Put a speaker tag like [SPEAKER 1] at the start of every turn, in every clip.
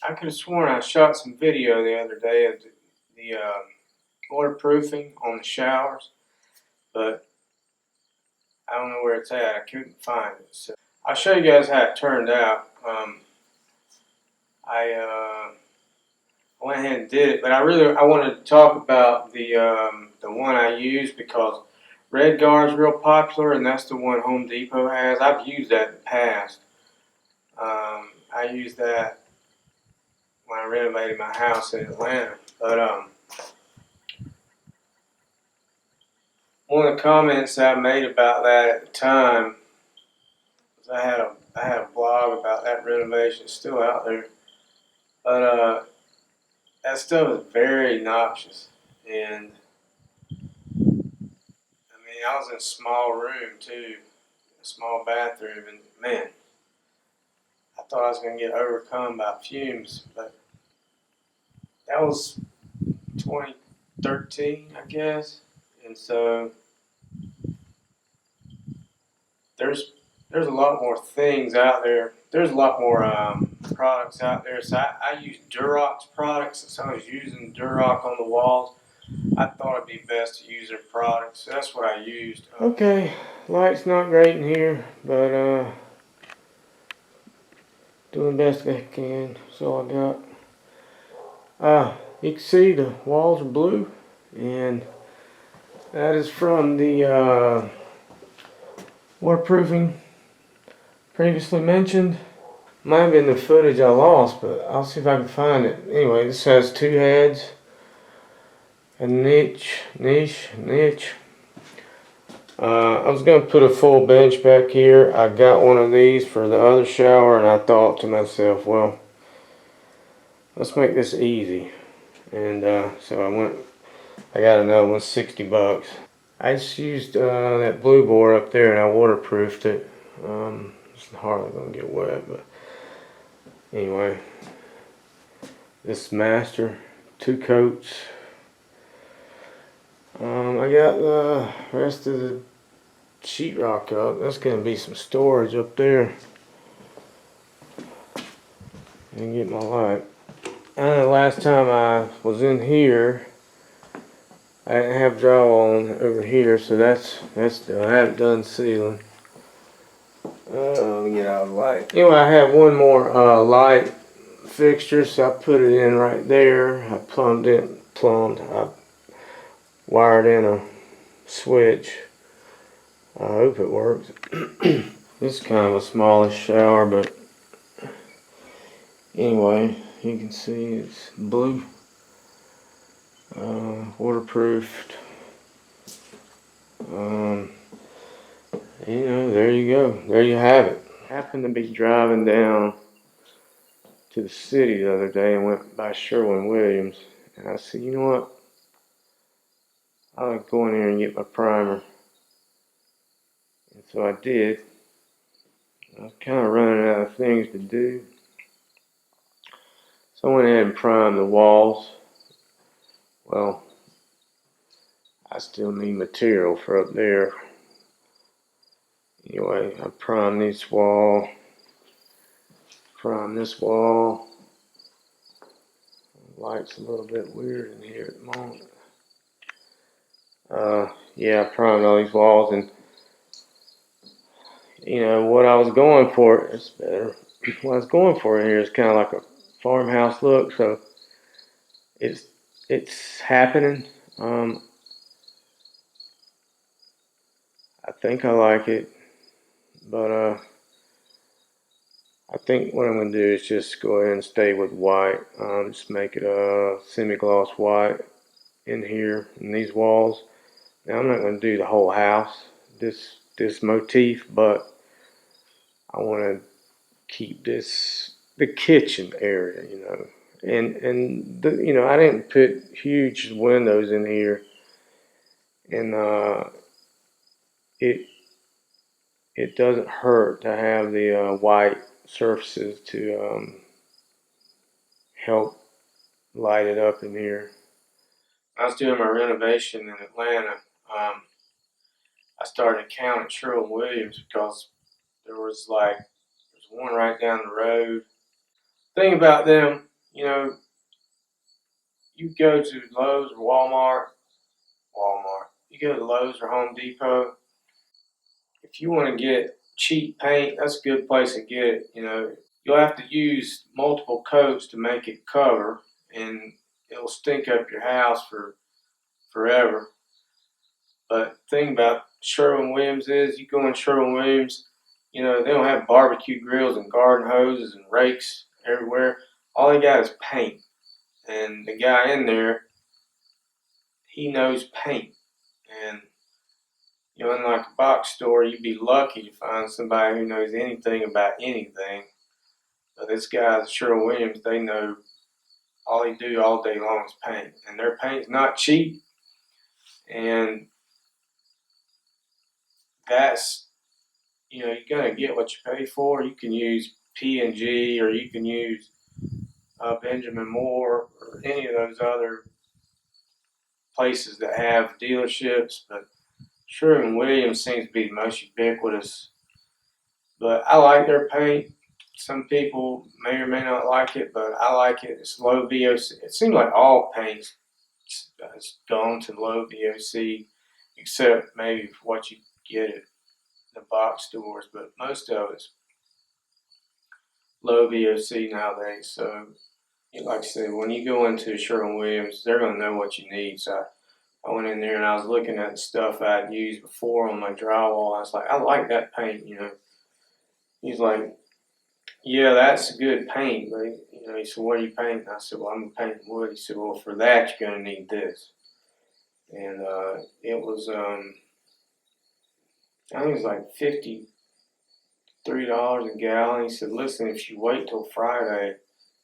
[SPEAKER 1] I could have sworn I shot some video the other day of the waterproofing on the showers, but I don't know where it's at. I couldn't find it. So I'll show you guys how it turned out. I went ahead and did it, but I wanted to talk about the one I used because RedGuard is real popular, and that's the one Home Depot has. I've used that in the past. I used that when I renovated my house in Atlanta, but one of the comments I made about that at the time was I had a blog about that renovation. It's still out there, but that stuff is very noxious. And I mean, I was in a small room too, a small bathroom, and man, I thought I was going to get overcome by fumes. But that was 2013, I guess, and so there's there's a lot more things out there. There's a lot more products out there. So I use Durox products. Since I was using Durox on the walls, I thought it'd be best to use their products. So that's what I used. Okay, light's not great in here, but doing the best I can. That's all I got. You can see the walls are blue, and that is from the waterproofing previously mentioned. Might have been the footage I lost, but I'll see if I can find it. Anyway, this has two heads, a niche. I was going to put a full bench back here. I got one of these for the other shower, and I thought to myself, well, let's make this easy. And so I got another one, $60. I just used that blue board up there, and I waterproofed it. It's hardly going to get wet, but anyway, this master, 2 coats. I got the rest of the sheetrock up. That's going to be some storage up there. And get my light. The last time I was in here, I didn't have drywall on over here, so that's done. I haven't done ceiling. Let me get out of the light. Anyway, I have one more light fixture, so I put it in right there. I I wired in a switch. I hope it works. This is kind of a smallish shower, but anyway, you can see it's blue, waterproofed. You know, there you go. There you have it. Happened to be driving down to the city the other day and went by Sherwin-Williams, and I said, you know what? I'll go in here and get my primer. And so I did. I was kind of running out of things to do. So I went ahead and primed the walls. Well, I still need material for up there. Anyway, I primed this wall. Prime this wall. Light's a little bit weird in here at the moment. Yeah, I primed all these walls, and you know what I was going for. It's better. What I was going for here is kind of like a farmhouse look, so it's happening. I think I like it, but I think what I'm going to do is just go ahead and stay with white. Just make it a semi-gloss white in here in these walls. Now I'm not going to do the whole house, this motif, but I want to keep the kitchen area, you know. And you know, I didn't put huge windows in here, and it it doesn't hurt to have the white surfaces to help light it up in here. I was doing my renovation in Atlanta. I started counting Sherwin-Williams because there's one right down the road. thing about them, you know, you go to Lowe's or Walmart. You go to Lowe's or Home Depot. If you want to get cheap paint, that's a good place to get it. You know, you'll have to use multiple coats to make it cover, and it'll stink up your house for forever. But the thing about Sherwin-Williams is, you go in Sherwin-Williams, you know, they don't have barbecue grills and garden hoses and rakes everywhere. All they got is paint, and the guy in there, he knows paint. And you know, unlike a box store, you'd be lucky to find somebody who knows anything about anything. But this guy's Sherwin-Williams, they know all they do all day long is paint, and their paint's not cheap. And that's, you know, you're gonna get what you pay for. You can use P&G, or you can use Benjamin Moore, or any of those other places that have dealerships. But Sherwin-Williams seems to be the most ubiquitous. But I like their paint. Some people may or may not like it, but I like it. It's low VOC. It seems like all paint has gone to low VOC, except maybe what you get at the box stores. But most of it's low VOC nowadays. So, like I said, when you go into Sherwin-Williams, they're going to know what you need. So I went in there and I was looking at the stuff I'd used before on my drywall. I was like, I like that paint, you know. He's like, yeah, that's good paint, but you know, he said, what are you painting? I said, well, I'm painting wood. He said, well, for that you're gonna need this. And it was I think it was like $53 a gallon. He said, listen, if you wait till Friday,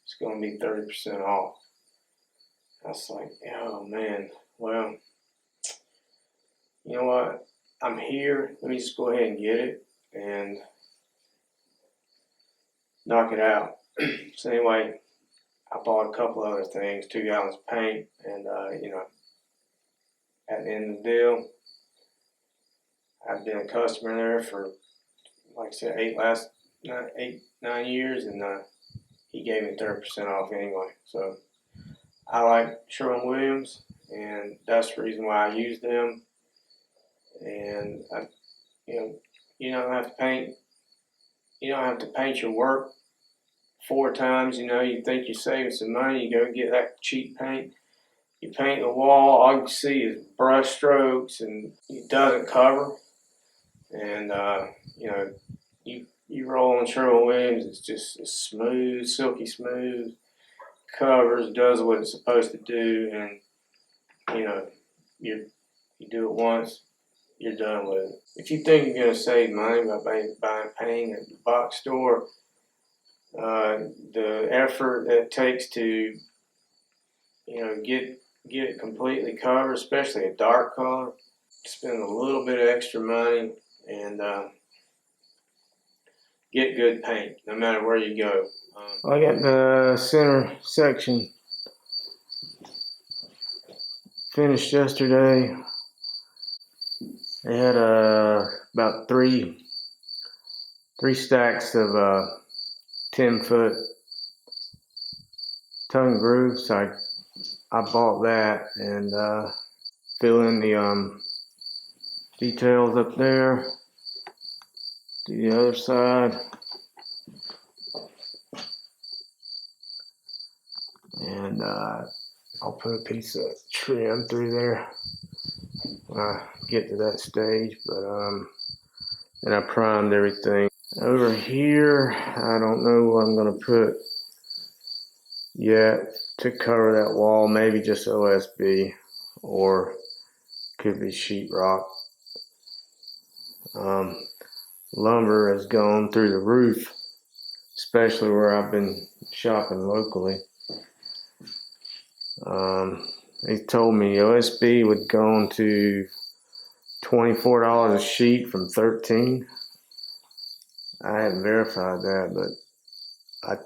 [SPEAKER 1] it's gonna be 30% off. I was like, oh man, well, you know what? I'm here. Let me just go ahead and get it and knock it out. So anyway, I bought a couple other things, 2 gallons of paint, and you know, at the end of the deal, I've been a customer there for, like I said, 8, 9 years, and he gave me 30% off anyway. So I like Sherwin-Williams, and that's the reason why I use them. And you know, you don't have to paint. You don't have to paint your work 4 times. You know, you think you're saving some money, you go get that cheap paint. You paint the wall, all you see is brush strokes, and it doesn't cover. And you know, you roll on Sherwin-Williams, it's smooth, silky smooth, covers, does what it's supposed to do, and you know, you do it once, you're done with it. If you think you're gonna save money by buying paint at the box store, the effort that it takes to, you know, get it completely covered, especially a dark color, spend a little bit of extra money, and get good paint no matter where you go. I got the center section finished yesterday. They had about three stacks of 10-foot tongue grooves. So I bought that and fill in the details up there. Do the other side. And I'll put a piece of trim through there when I get to that stage. But then I primed everything. Over here, I don't know what I'm going to put yet to cover that wall. Maybe just OSB, or could be sheetrock. Lumber has gone through the roof, especially where I've been shopping locally. They told me OSB would go on to $24 a sheet from $13. I haven't verified that, but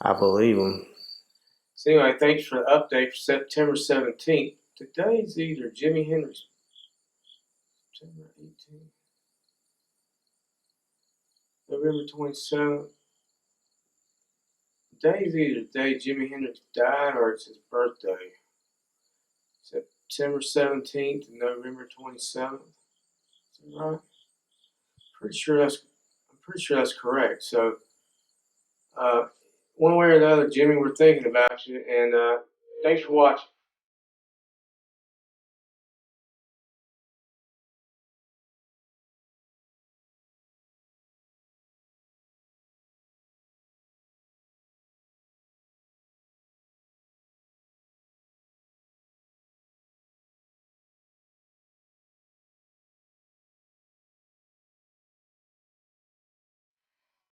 [SPEAKER 1] I believe them. So anyway, thanks for the update for September 17th. Today's either Jimi Hendrix, September 18th, November 27th. Today's either the day Jimi Hendrix died or it's his birthday. September 17th and November 27th. Is that right? I'm pretty sure that's correct. So, one way or the other, Jimmy, we're thinking about you, and thanks for watching.